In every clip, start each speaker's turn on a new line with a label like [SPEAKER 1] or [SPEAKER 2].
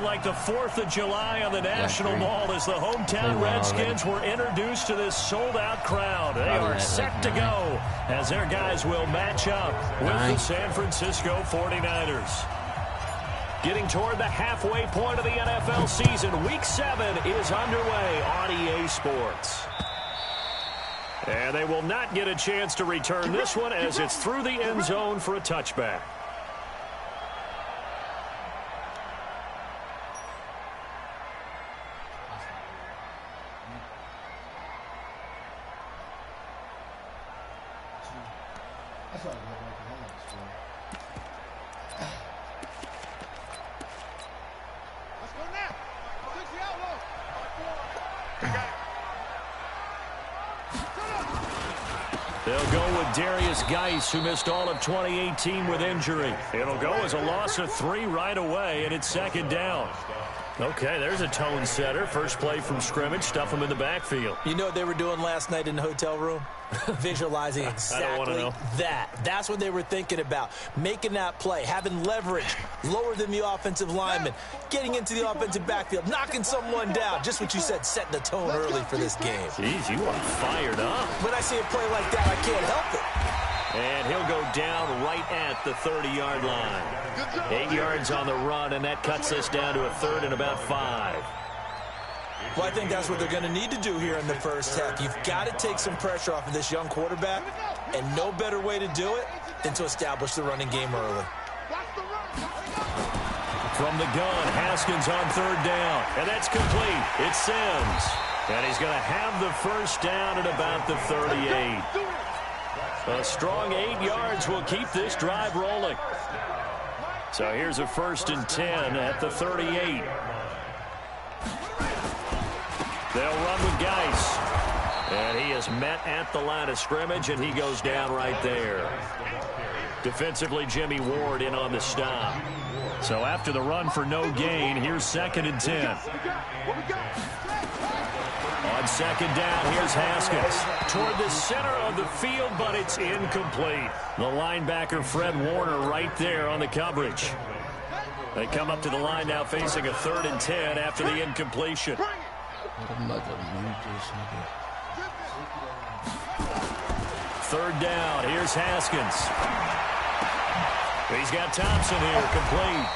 [SPEAKER 1] like the 4th of July on the National Mall as the hometown Redskins were introduced to this sold-out crowd. They are set to go as their guys will match up with the San Francisco 49ers. Getting toward the halfway point of the NFL season, Week 7 is underway on EA Sports. And they will not get a chance to return this one as it's through the end zone for a touchback. They'll go with Darius Geis, who missed all of 2018 with injury. It'll go as a loss of 3 right away, and it's 2nd down. Okay, there's a tone setter. First play from scrimmage, stuff him in the backfield.
[SPEAKER 2] You know what they were doing last night in the hotel room? Visualizing exactly that. That's what they were thinking about. Making that play, having leverage, lower than the offensive lineman, getting into the offensive backfield, knocking someone down. Just what you said, setting the tone early for this game.
[SPEAKER 1] Jeez, you are fired up.
[SPEAKER 2] When I see a play like that, I can't help it.
[SPEAKER 1] And he'll go down right at the 30-yard line. 8 yards on the run, and that cuts us down to a 3rd and about 5.
[SPEAKER 2] Well, I think that's what they're going to need to do here in the first half. You've got to take some pressure off of this young quarterback, and no better way to do it than to establish the running game early.
[SPEAKER 1] From the gun, Haskins on 3rd down, and that's complete. It's Sims, and he's going to have the first down at about the 38. A strong 8 yards will keep this drive rolling. So here's a 1st and 10 at the 38. They'll run with Geis. And he is met at the line of scrimmage, and he goes down right there. Defensively, Jimmy Ward in on the stop. So after the run for no gain, here's 2nd and 10. On 2nd down, here's Haskins. Toward the center of the field, but it's incomplete. The linebacker, Fred Warner, right there on the coverage. They come up to the line now facing a 3rd and 10 after the incompletion. 3rd down, here's Haskins. He's got Thompson here, complete.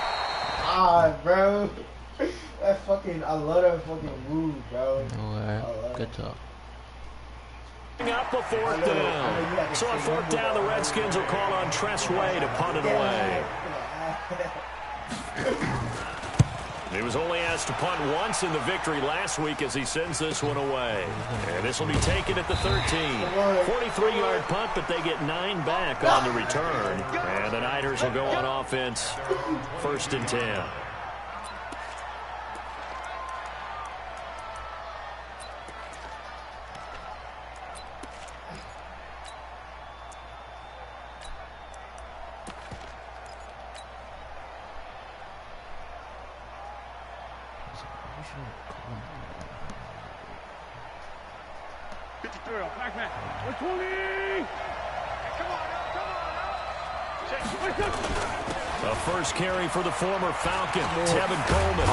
[SPEAKER 3] Bro. That fucking, I love that fucking move, bro.
[SPEAKER 4] Alright, good talk.
[SPEAKER 1] Up a 4th down. So on 4th down, the Redskins will call on Tress Way to punt it away. He was only asked to punt once in the victory last week as he sends this one away. And this will be taken at the 13. 43-yard punt, but they get 9 back on the return. And the Niners will go on offense, 1st and 10. A first carry for the former Falcon, Tevin Coleman.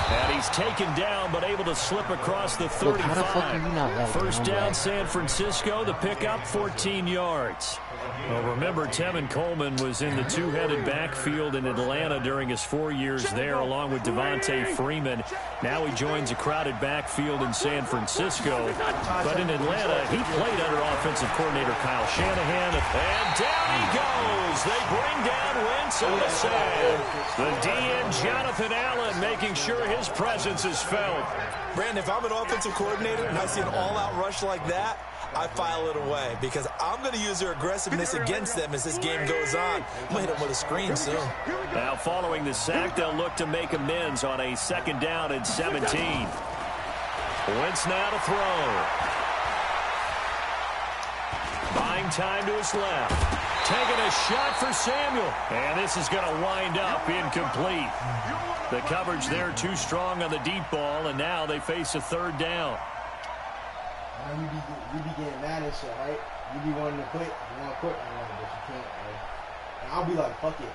[SPEAKER 1] And he's taken down, but able to slip across the 35. First down, San Francisco. The pickup, 14 yards. Well, remember, Tevin Coleman was in the two-headed backfield in Atlanta during his 4 years there, along with Devontae Freeman. Now he joins a crowded backfield in San Francisco. But in Atlanta, he played under offensive coordinator Kyle Shanahan. And down he goes. They bring down Wentz on the save. The DN, Jonathan Allen, making sure his presence is felt.
[SPEAKER 2] Brandon, if I'm an offensive coordinator and I see an all-out rush like that, I file it away because I'm going to use their aggressiveness against them as this game goes on. I'm going to hit them with a screen soon.
[SPEAKER 1] Now, following the sack, they'll look to make amends on a 2nd down and 17. Wentz now to throw. Buying time to his left. Taking a shot for Samuel. And this is going to wind up incomplete. The coverage there too strong on the deep ball, and now they face a 3rd down.
[SPEAKER 3] You be getting mad and shit, right? You be wanting to quit. You want to quit, but you can't, right? And I'll be like, fuck it.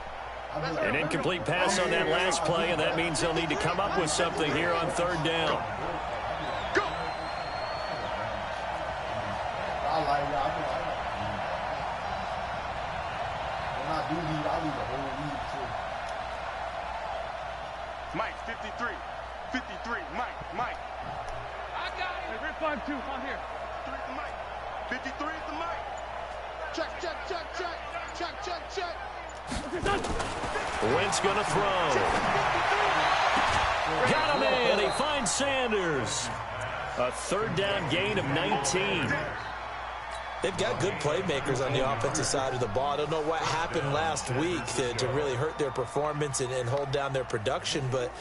[SPEAKER 1] An incomplete pass on that last play, and that means they'll need to come up with something here on third down.
[SPEAKER 3] I like it. When I do lead, I lead the whole league, too.
[SPEAKER 4] Mike, 53. 53, Mike. I got it. Hey, we're 5-2, on here. 3 to Mike. 53 to Mike. Check.
[SPEAKER 1] Wentz gonna throw. Got him in. He finds Sanders. A third down gain of 19.
[SPEAKER 2] They've got good playmakers on the offensive side of the ball. I don't know what happened last week to really hurt their performance and hold down their production, but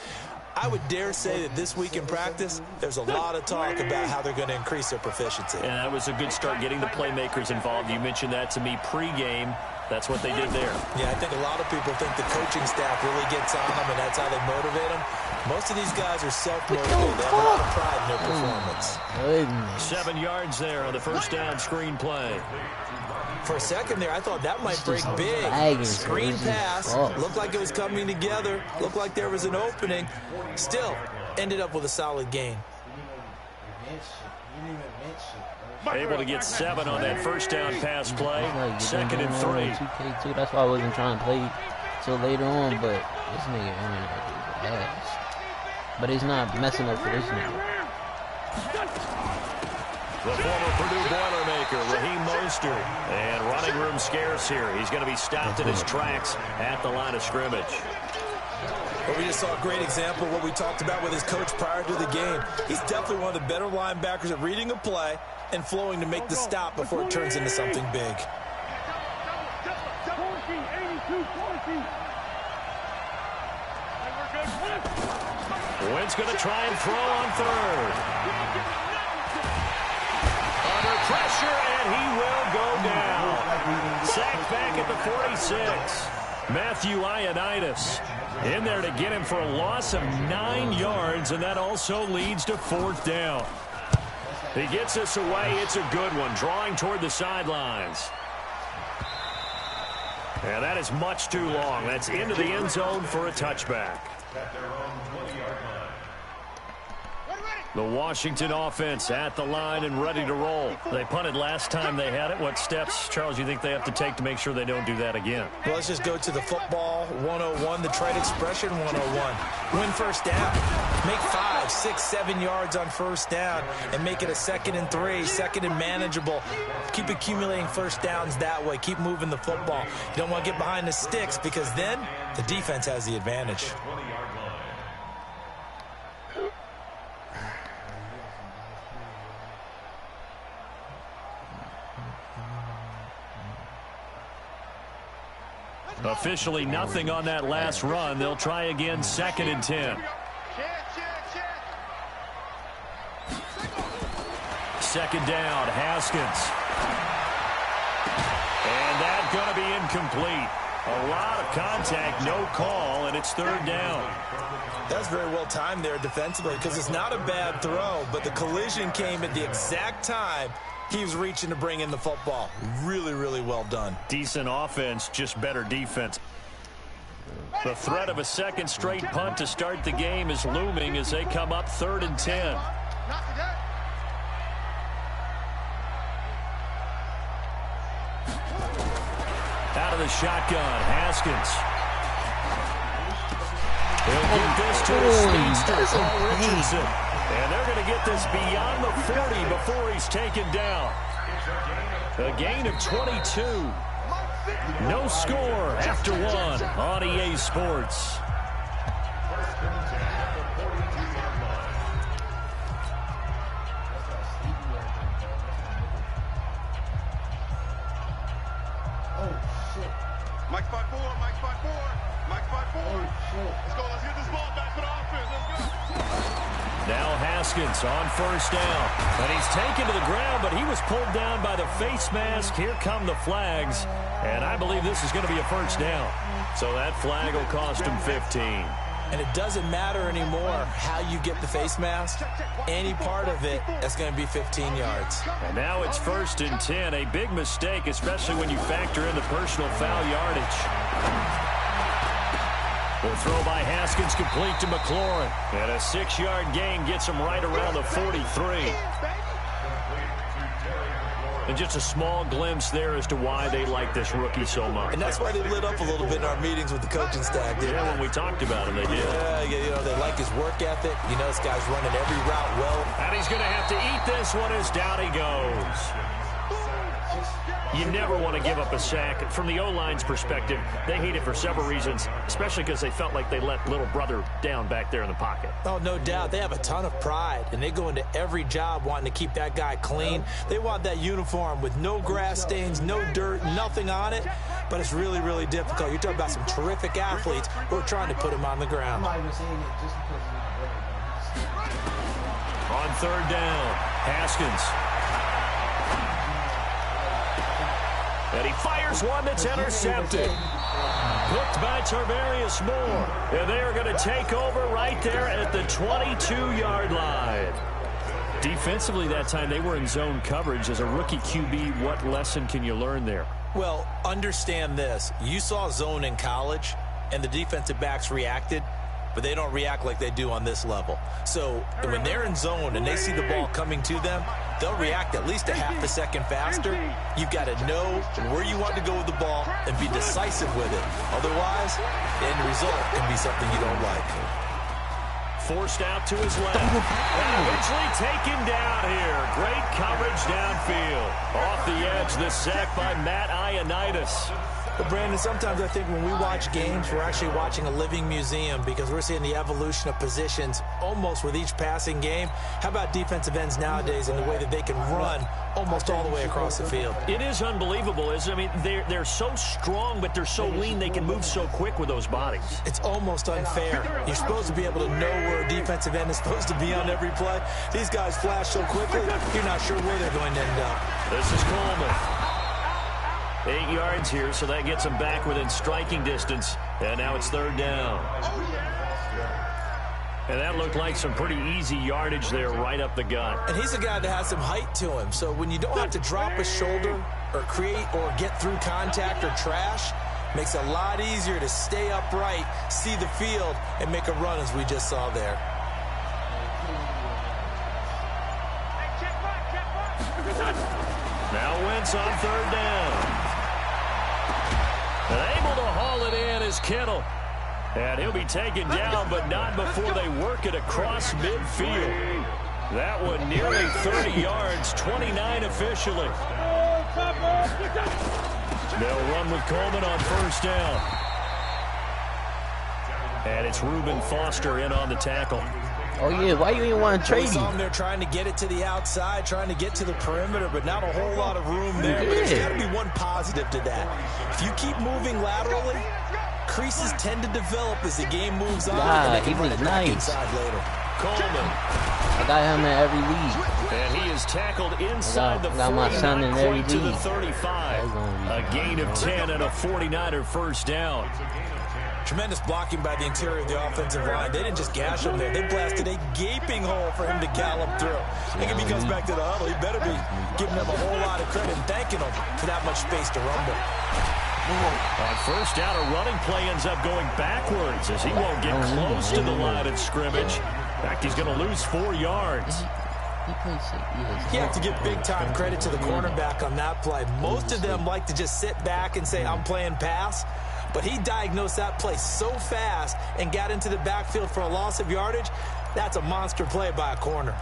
[SPEAKER 2] I would dare say that this week in practice, there's a lot of talk about how they're going to increase their proficiency.
[SPEAKER 1] And that was a good start getting the playmakers involved. You mentioned that to me pregame. That's what they did there.
[SPEAKER 2] Yeah, I think a lot of people think the coaching staff really gets on them, and that's how they motivate them. Most of these guys are self-motivated. They have a lot of pride in their performance.
[SPEAKER 1] 7 yards there on the first down screen play.
[SPEAKER 2] For a second there, I thought that might break big. Screen pass. Looked like it was coming together. Looked like there was an opening. Still, ended up with a solid gain.
[SPEAKER 1] Able to get 7 on that first down pass play. Second and 3.
[SPEAKER 5] 2K2. That's why I wasn't trying to play till later on, but this nigga running his ass. But he's not messing up for this nigga.
[SPEAKER 1] The former Purdue Boilermaker, Raheem Mostert. And running room scarce here. He's going to be stopped in his tracks at the line of scrimmage.
[SPEAKER 2] Well, we just saw a great example of what we talked about with his coach prior to the game. He's definitely one of the better linebackers at reading a play and flowing to make the stop before it turns into something big.
[SPEAKER 1] Wentz going to try and throw on third. Under pressure, and he will go down. Sacked back at the 46. Matthew Ioannidis in there to get him for a loss of 9 yards, and that also leads to fourth down. He gets us away. It's a good one, drawing toward the sidelines. And that is much too long. That's into the end zone for a touchback. The Washington offense at the line and ready to roll. They punted last time they had it. What steps, Charles, you think they have to take to make sure they don't do that again?
[SPEAKER 2] Well, let's just go to the football 101, the trade expression 101. Win first down. Make 5, 6, 7 yards on first down and make it a 2nd and 3, 2nd and manageable. Keep accumulating first downs that way. Keep moving the football. You don't want to get behind the sticks because then the defense has the advantage.
[SPEAKER 1] Officially nothing on that last run. They'll try again, 2nd and 10. Second down, Haskins. And that's going to be incomplete. A lot of contact, no call, and it's third down.
[SPEAKER 2] That's very well timed there defensively because it's not a bad throw, but the collision came at the exact time he was reaching to bring in the football. Really, really well done.
[SPEAKER 1] Decent offense, just better defense. The threat of a second straight punt to start the game is looming as they come up 3rd and 10. Out of the shotgun, Haskins. He'll give this to his speedster, Paul Richardson. And they're going to get this beyond the 40 before he's taken down. A gain of 22. No score after 1 on EA Sports.
[SPEAKER 4] Mike 5-4, Mike 5-4, Mike 5-4. Let's go, let's get this ball back for the offense. Let's go.
[SPEAKER 1] Now Haskins on first down. And he's taken to the ground, but he was pulled down by the face mask. Here come the flags. And I believe this is going to be a first down. So that flag will cost him 15.
[SPEAKER 2] And it doesn't matter anymore how you get the face mask. Any part of it, that's going to be 15 yards.
[SPEAKER 1] And now it's 1st and 10. A big mistake, especially when you factor in the personal foul yardage. The throw by Haskins complete to McLaurin. And a 6-yard gain gets him right around the 43. And just a small glimpse there as to why they like this rookie so much.
[SPEAKER 2] And that's why they lit up a little bit in our meetings with the coaching staff, didn't
[SPEAKER 1] when we talked about him, they did.
[SPEAKER 2] Yeah, they like his work ethic. You know, this guy's running every route well.
[SPEAKER 1] And he's going to have to eat this one as down he goes. You never want to give up a sack. From the O-line's perspective, they hate it for several reasons, especially because they felt like they let little brother down back there in the pocket.
[SPEAKER 2] Oh, no doubt. They have a ton of pride, and they go into every job wanting to keep that guy clean. They want that uniform with no grass stains, no dirt, nothing on it, but it's really, really difficult. You're talking about some terrific athletes who are trying to put him on the ground.
[SPEAKER 3] I'm not even saying it just because he's a
[SPEAKER 1] On third down, Haskins. And he fires one that's intercepted. Picked by Tarvarius Moore. And they are going to take over right there at the 22-yard line. Defensively that time, they were in zone coverage. As a rookie QB, what lesson can you learn there?
[SPEAKER 2] Well, understand this. You saw zone in college, and the defensive backs reacted, but they don't react like they do on this level. So when they're in zone and they see the ball coming to them, they'll react at least a half a second faster. You've got to know where you want to go with the ball and be decisive with it. Otherwise, the end result can be something you don't like.
[SPEAKER 1] Forced out to his left. And eventually taken down here. Great coverage downfield. Off the edge, the sack by Matt Ioannidis.
[SPEAKER 2] But, Brandon, sometimes I think when we watch games, we're actually watching a living museum because we're seeing the evolution of positions almost with each passing game. How about defensive ends nowadays and the way that they can run almost all the way across the field?
[SPEAKER 1] It is unbelievable, isn't it? I mean, they're so strong, but they're so lean, they can move so quick with those bodies.
[SPEAKER 2] It's almost unfair. You're supposed to be able to know where a defensive end is supposed to be on every play. These guys flash so quickly, you're not sure where they're going to end up.
[SPEAKER 1] This is Coleman. 8 yards here, so that gets him back within striking distance. And now it's third down. And that looked like some pretty easy yardage there right up the gut.
[SPEAKER 2] And he's a guy that has some height to him. So when you don't have to drop a shoulder or create or get through contact or trash, makes it a lot easier to stay upright, see the field, and make a run as we just saw there.
[SPEAKER 1] Now Wentz on third down. And able to haul it in is Kittle. And he'll be taken down, but not before they work it across midfield. That one nearly 30 yards, 29 officially. They'll run with Coleman on first down. And it's Reuben Foster in on the tackle.
[SPEAKER 5] Oh, yeah, why you even want to trade him?
[SPEAKER 2] They're trying to get it to the outside, trying to get to the perimeter, but not a whole lot of room there. But there's got to be one positive to that. If you keep moving laterally, creases tend to develop as the game moves on.
[SPEAKER 5] Yeah, he was nice.
[SPEAKER 2] Later.
[SPEAKER 1] Coleman.
[SPEAKER 5] I got him in every league.
[SPEAKER 1] And he is tackled inside the 49 to the 35. A gain of 10 and a 49er first down.
[SPEAKER 2] Tremendous blocking by the interior of the offensive line. They didn't just gash him there. They blasted a gaping hole for him to gallop through. I think if he comes back to the huddle, he better be giving them a whole lot of credit and thanking them for that much space to rumble.
[SPEAKER 1] On first down, a running play ends up going backwards as he won't get close to the line of scrimmage. In fact, he's going to lose 4 yards.
[SPEAKER 2] You have to give big-time credit to the cornerback on that play. Most of them like to just sit back and say, I'm playing pass. But he diagnosed that play so fast and got into the backfield for a loss of yardage. That's a monster play by a corner.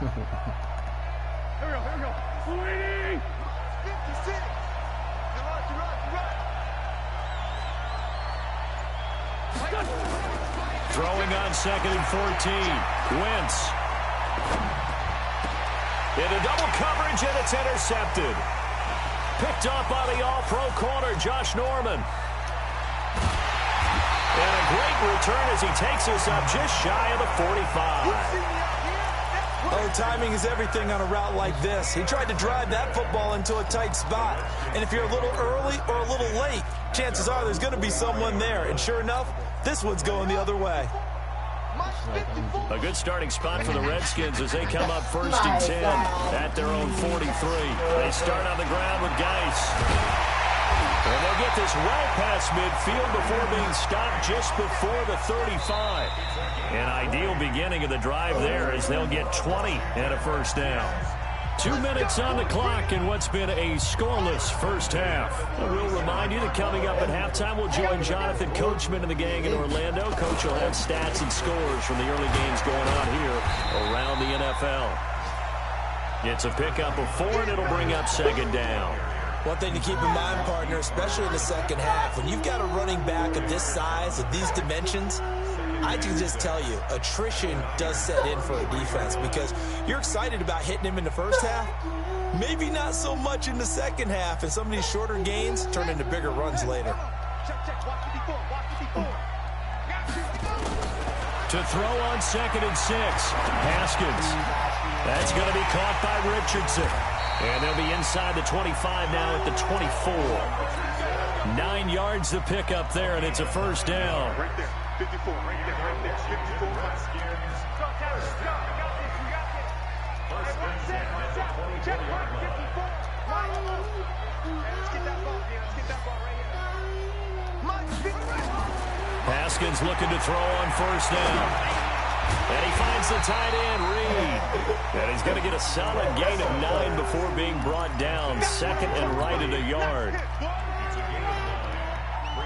[SPEAKER 4] Here we go. Sweetie! 56.
[SPEAKER 1] Throwing on 2nd and 14. Wentz. Into double coverage, and it's intercepted. Picked up by the all-pro corner, Josh Norman. And a great return as he takes us up just shy of the 45.
[SPEAKER 2] Oh, timing is everything on a route like this. He tried to drive that football into a tight spot. And if you're a little early or a little late, chances are there's going to be someone there. And sure enough, this one's going the other way.
[SPEAKER 5] like,
[SPEAKER 1] a good starting spot for the Redskins as they come up 1st and 10 at their own 43. They start on the ground with Geis. And they'll get this well past midfield before being stopped just before the 35. An ideal beginning of the drive there as they'll get 20 and a first down. 2 minutes on the clock in what's been a scoreless first half. We'll remind you that coming up at halftime, we'll join Jonathan Coachman and the gang in Orlando. Coach will have stats and scores from the early games going on here around the NFL. It's a pickup of 4, and it'll bring up 2nd down.
[SPEAKER 2] One thing to keep in mind, partner, especially in the second half, when you've got a running back of this size, of these dimensions, I can just tell you, attrition does set in for a defense because you're excited about hitting him in the first half, maybe not so much in the second half, and some of these shorter gains turn into bigger runs later.
[SPEAKER 1] To throw on 2nd and 6, Haskins. That's going to be caught by Richardson. And they'll be inside the 25 now at the 24. 9 yards to pick up there, and it's a first down.
[SPEAKER 4] Right there, 54, right there, 54.
[SPEAKER 1] Haskins looking to throw on 1st down. And he finds the tight end, Reed. And he's going to get a solid gain of 9 before being brought down. 2nd and right at a yard.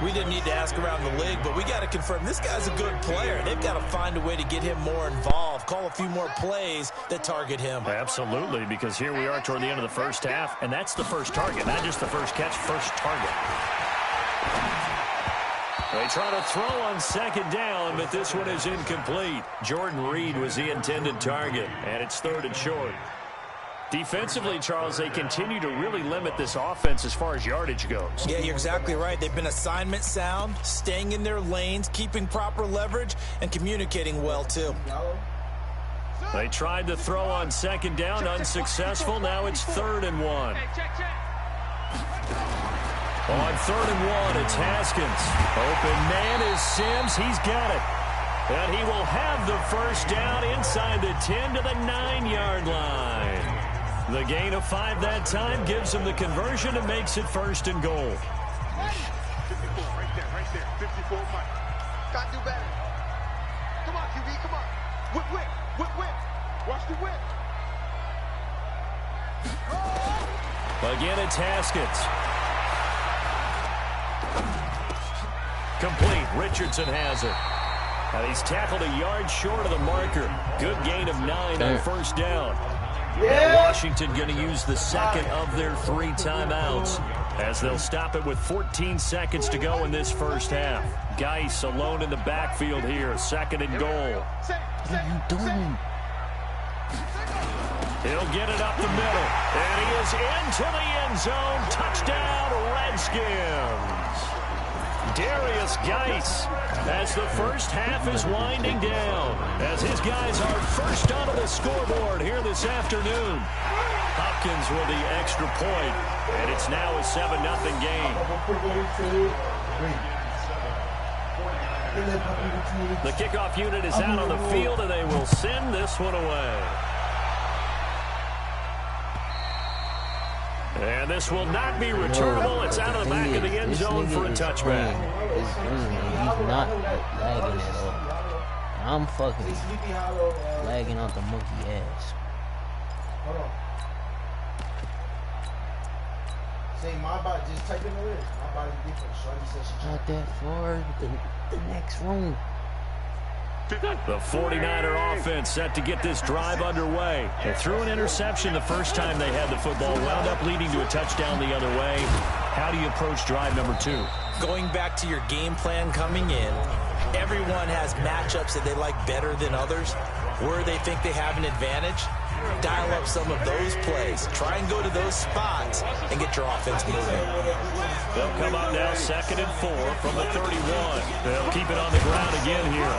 [SPEAKER 2] We didn't need to ask around the league, but we got to confirm this guy's a good player. They've got to find a way to get him more involved, call a few more plays that target him.
[SPEAKER 1] Absolutely, because here we are toward the end of the first half, and that's the first target, not just the first catch, first target. They try to throw on 2nd down, but this one is incomplete. Jordan Reed was the intended target, and it's 3rd and short. Defensively, Charles, they continue to really limit this offense as far as yardage goes.
[SPEAKER 2] Yeah, you're exactly right. They've been assignment sound, staying in their lanes, keeping proper leverage, and communicating well, too.
[SPEAKER 1] They tried to throw on 2nd down, unsuccessful. Now it's 3rd and 1. On 3rd and 1, it's Haskins. Open man is Sims. He's got it. And he will have the first down inside the 10 to the 9-yard line. The gain of 5 that time gives him the conversion and makes it 1st and goal.
[SPEAKER 4] 54, right there, 54, Mike. Gotta do better. Come on, QB, come on. Whip. Watch the whip.
[SPEAKER 1] Again, it's Haskins. Complete. Richardson has it. And he's tackled a yard short of the marker. Good gain of 9 on 1st down. And Washington going to use the 2nd of their 3 timeouts as they'll stop it with 14 seconds to go in this first half. Geis alone in the backfield here. 2nd and goal.
[SPEAKER 5] what are you doing?
[SPEAKER 1] He'll get it up the middle. And he is into the end zone. Touchdown, Redskins. Darius Geis as the first half is winding down as his guys are first onto the scoreboard here this afternoon. Hopkins with the extra point, and it's now a 7-0 game. The kickoff unit is out on the field, and they will send this one away. And this will not be returnable. It's out of the back of the end zone for a touchback.
[SPEAKER 5] He's not lagging at all. I'm fucking lagging out the monkey ass.
[SPEAKER 3] Hold on. Say my body, just type in the list. My body's different. Shorty said she
[SPEAKER 5] Not that far. The next room.
[SPEAKER 1] The 49er offense set to get this drive underway. They threw an interception the first time they had the football, wound up leading to a touchdown the other way. How do you approach drive number 2?
[SPEAKER 2] Going back to your game plan coming in, everyone has matchups that they like better than others, where they think they have an advantage. Dial up some of those plays. Try and go to those spots and get your offense moving.
[SPEAKER 1] They'll come up now 2nd and 4 from the 31. They'll keep it on the ground again here.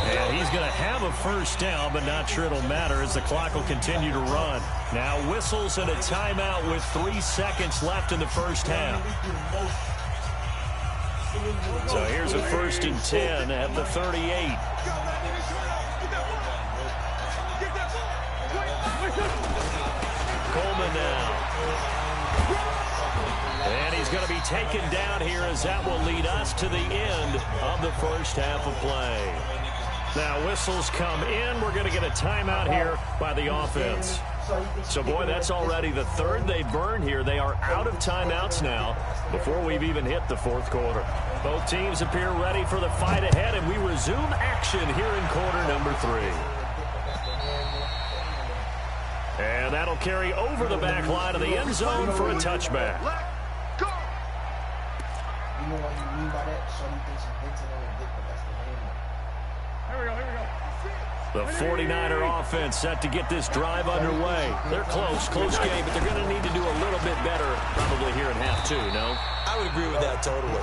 [SPEAKER 1] And he's going to have a first down, but not sure it'll matter as the clock will continue to run. Now whistles and a timeout with 3 seconds left in the first half. So here's a 1st and 10 at the 38. Coleman now. And he's going to be taken down here as that will lead us to the end of the first half of play. Now whistles come in. We're going to get a timeout here by the offense. So, boy, that's already the third they burned here. They are out of timeouts now before we've even hit the fourth quarter. Both teams appear ready for the fight ahead, and we resume action here in quarter number 3. And that'll carry over the back line of the end zone for a touchback.
[SPEAKER 3] You know what you mean by that? So you think some things in there, but that's the game.
[SPEAKER 4] Here we go, here we go.
[SPEAKER 1] The 49er offense set to get this drive underway. They're close game, but they're going to need to do a little bit better probably here in half 2, no?
[SPEAKER 2] I would agree with that totally.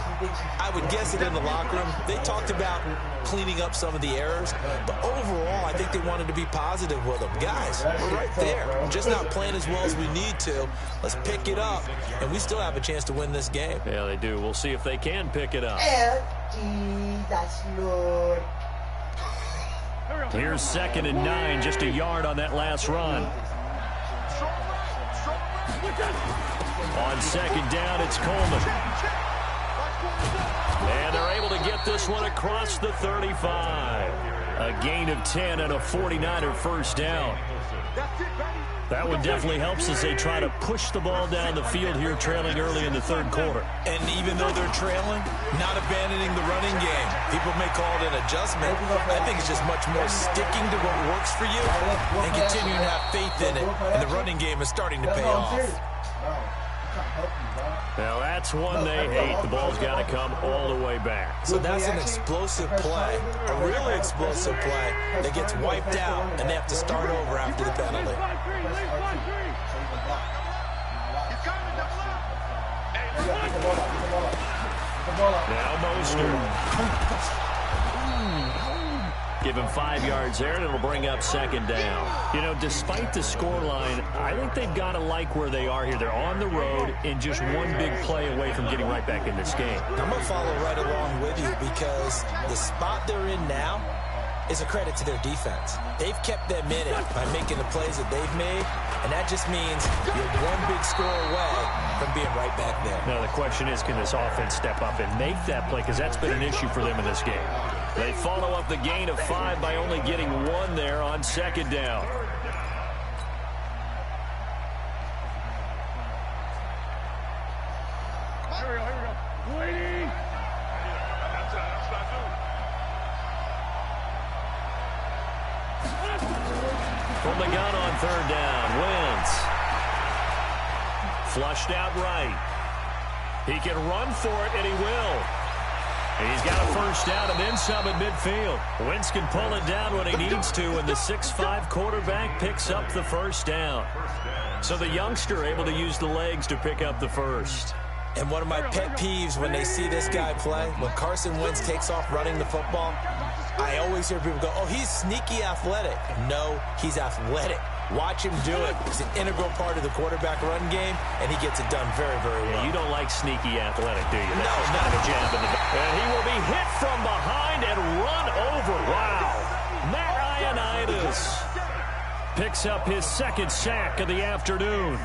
[SPEAKER 2] I would guess it in the locker room. They talked about cleaning up some of the errors, but overall, I think they wanted to be positive with them. Guys, we're right there. We're just not playing as well as we need to. Let's pick it up, and we still have a chance to win this game.
[SPEAKER 1] Yeah, they do. We'll see if they can pick it up.
[SPEAKER 3] That's Lord.
[SPEAKER 1] Here's 2nd and 9, just a yard on that last run. On 2nd down, it's Coleman. And they're able to get this one across the 35. A gain of 10 and a 49er first down. That would definitely help as they try to push the ball down the field here, trailing early in the third quarter.
[SPEAKER 2] And even though they're trailing, not abandoning the running game. People may call it an adjustment. I think it's just much more sticking to what works for you and continuing to have faith in it. And the running game is starting to pay off.
[SPEAKER 1] Now that's one they hate. The ball's got to come all the way back.
[SPEAKER 2] So that's an explosive play, a really explosive play that gets wiped out, and they have to start over after the penalty.
[SPEAKER 1] Now Mostert. Give him 5 yards there, and it'll bring up 2nd down. You know, despite the scoreline, I think they've got to like where they are here. They're on the road and just one big play away from getting right back in this game.
[SPEAKER 2] I'm going to follow right along with you because the spot they're in now is a credit to their defense. They've kept them in it by making the plays that they've made, and that just means you're one big score away from being right back there.
[SPEAKER 1] Now the question is, can this offense step up and make that play? Because that's been an issue for them in this game. They follow up the gain of 5 by only getting 1 there on 2nd down.
[SPEAKER 4] Here we go, here we go. Waiting.
[SPEAKER 1] From the gun on 3rd down, Wentz. Flushed out right. He can run for it, and he will. He's got a first down and then some at midfield. Wentz can pull it down when he needs to, and the 6'5" quarterback picks up the first down. So the youngster able to use the legs to pick up the first.
[SPEAKER 2] And one of my pet peeves when they see this guy play, when Carson Wentz takes off running the football, I always hear people go, oh, he's sneaky athletic. No, he's athletic. Watch him do it. He's an integral part of the quarterback run game, and he gets it done very, very well.
[SPEAKER 1] Yeah, you don't like sneaky athletic, do you?
[SPEAKER 2] No,
[SPEAKER 1] That's kind of a jab in the back. And he will be hit from behind and run over. Wow. Matt Ioannidis picks up his 2nd sack of the afternoon.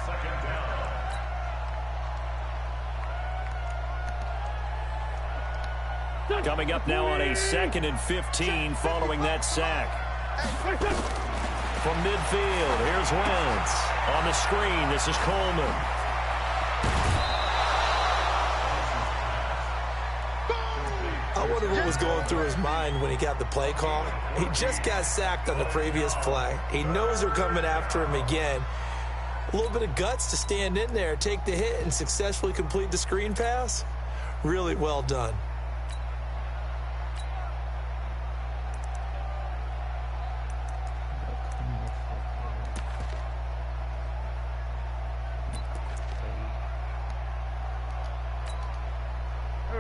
[SPEAKER 1] Coming up now on a 2nd and 15 following that sack. From midfield, here's Wentz. On the screen, this is Coleman.
[SPEAKER 2] I wonder what was going through his mind when he got the play call. He just got sacked on the previous play. He knows they're coming after him again. A little bit of guts to stand in there, take the hit, and successfully complete the screen pass. Really well done.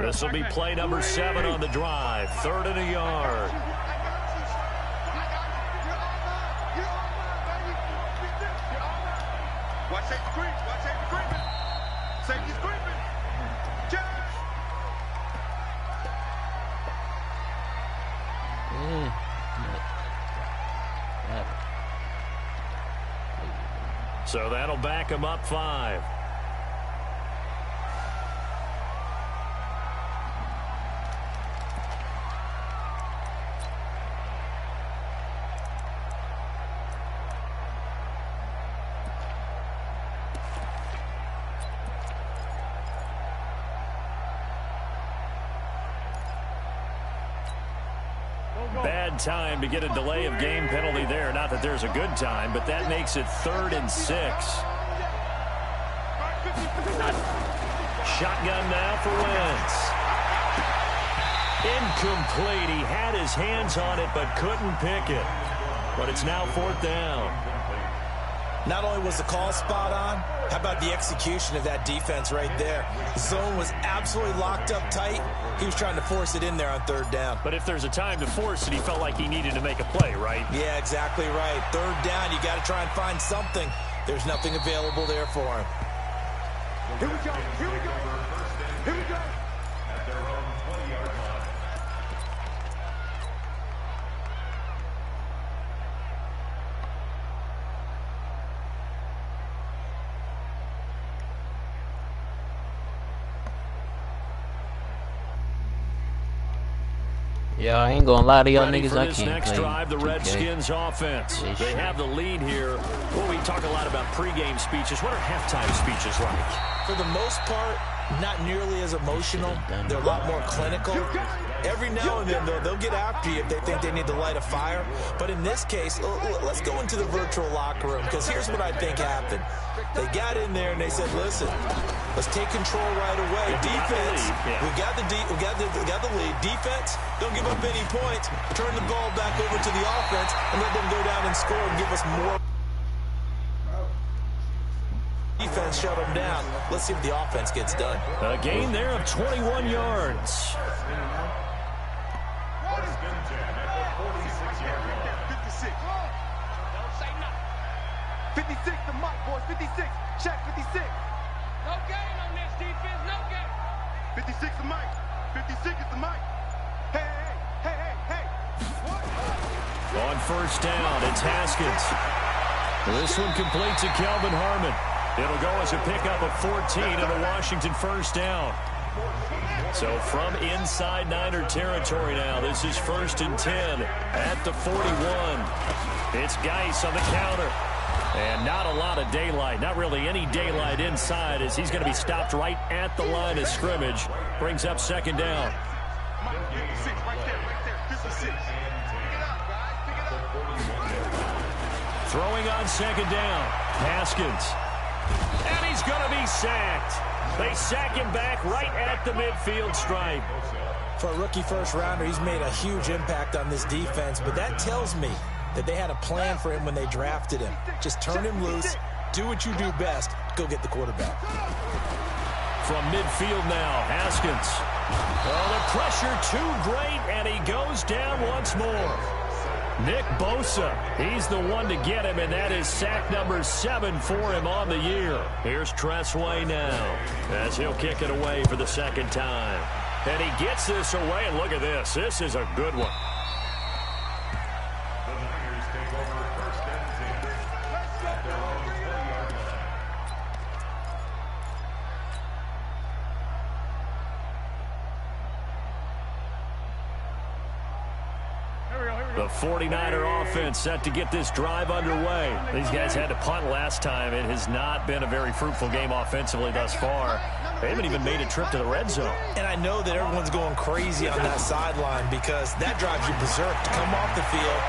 [SPEAKER 1] This will be play number 7 on the drive. 3rd and a yard.
[SPEAKER 4] Watch safety creep. Watch safety creeping. Safety's creeping.
[SPEAKER 1] So that'll back him up 5. Bad time to get a delay of game penalty there. Not that there's a good time, but that makes it 3rd and 6. Shotgun now for Wentz. Incomplete. He had his hands on it but couldn't pick it. But it's now 4th down.
[SPEAKER 2] Not only was the call spot on, how about the execution of that defense right there? The zone was absolutely locked up tight. He was trying to force it in there on 3rd down.
[SPEAKER 1] But if there's a time to force it, he felt like he needed to make a play, right?
[SPEAKER 2] Yeah, exactly right. 3rd down, you got to try and find something. There's nothing available there for him.
[SPEAKER 4] Here we go. Here we go. Here we go.
[SPEAKER 6] At their own 20-yard line.
[SPEAKER 5] Yeah, I ain't gonna lie to y'all niggas. I
[SPEAKER 1] this
[SPEAKER 5] can't
[SPEAKER 1] next
[SPEAKER 5] play
[SPEAKER 1] drive, the
[SPEAKER 5] 2K.
[SPEAKER 1] Redskins offense. They have the lead here. Well, we talk a lot about pregame speeches. What are halftime speeches like?
[SPEAKER 2] For the most part, not nearly as emotional. They're a lot more clinical. Every now and then, though, they'll get after you if they think they need to light a fire. But in this case, let's go into the virtual locker room, because here's what I think happened. They got in there and they said, listen, let's take control right away. Defense, we got the lead. Defense, don't give up any points. Turn the ball back over to the offense and let them go down and score and give us more. Defense shut them down. Let's see if the offense gets done.
[SPEAKER 1] A gain there of 21 yards.
[SPEAKER 4] 56 the mic, boys. 56. Check 56.
[SPEAKER 7] No gain on this defense. No gain.
[SPEAKER 4] 56 the mic. 56 is the mic. Hey. What?
[SPEAKER 1] On 1st down, it's Haskins. This one complete to Kelvin Harmon. It'll go as a pickup of 14 and a Washington 1st down. So from inside Niner territory now, this is 1st and 10 at the 41. It's Geis on the counter. And not a lot of daylight, not really any daylight inside, as he's going to be stopped right at the line of scrimmage. Brings up 2nd down.
[SPEAKER 4] 56 right there. 56. Pick it up, guys. Pick it up.
[SPEAKER 1] Throwing on 2nd down. Haskins. And he's going to be sacked. They sack him back right at the midfield stripe.
[SPEAKER 2] For a rookie 1st rounder, he's made a huge impact on this defense, but that tells me that they had a plan for him when they drafted him. Just turn him loose, do what you do best, go get the quarterback.
[SPEAKER 1] From midfield now, Haskins. Oh, the pressure too great, and he goes down once more. Nick Bosa, he's the one to get him, and that is sack number 7 for him on the year. Here's Tressway now, as he'll kick it away for the 2nd time. And he gets this away, and look at this. This is a good one. The 49er offense set to get this drive underway. These guys had to punt last time. It has not been a very fruitful game offensively thus far. They haven't even made a trip to the red zone.
[SPEAKER 2] And I know that everyone's going crazy on that sideline because that drives you berserk to come off the field,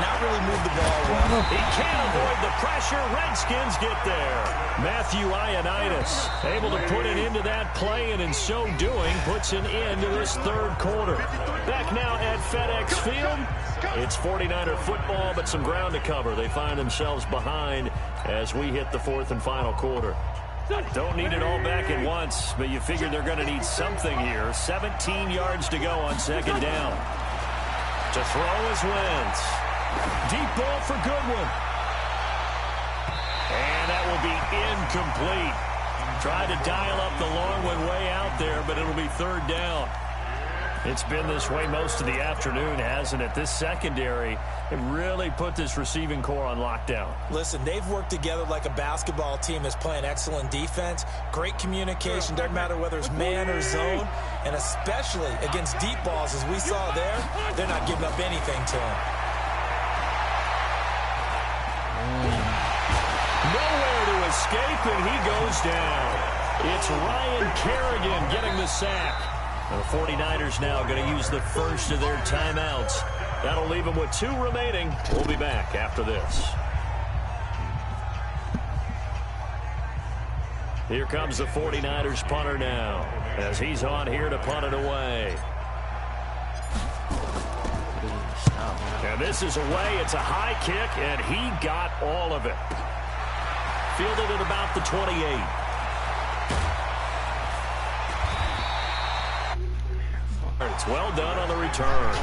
[SPEAKER 2] not really move the ball well.
[SPEAKER 1] He can't avoid the pressure. Redskins get there. Matthew Ioannidis able to put it into that play, and in so doing puts an end to this 3rd quarter. Back now at FedEx Field. It's 49er football, but some ground to cover. They find themselves behind as we hit the 4th and final quarter. Don't need it all back at once, but you figure they're going to need something here. 17 yards to go on 2nd down. To throw is Wentz. Deep ball for Goodwin. And that will be incomplete. Tried to dial up the long one way out there, but it'll be 3rd down. It's been this way most of the afternoon, hasn't it? This secondary, it really put this receiving core on lockdown.
[SPEAKER 2] Listen, they've worked together like a basketball team that's playing excellent defense, great communication, doesn't matter whether it's man or zone, and especially against deep balls, as we saw there, they're not giving up anything to them.
[SPEAKER 1] Nowhere to escape, and he goes down. It's Ryan Kerrigan getting the sack. The 49ers now going to use the first of their timeouts. That'll leave them with 2 remaining. We'll be back after this. Here comes the 49ers punter now, as he's on here to punt it away. And this is away. It's a high kick, and he got all of it. Fielded at about the 28. It's well done on the return.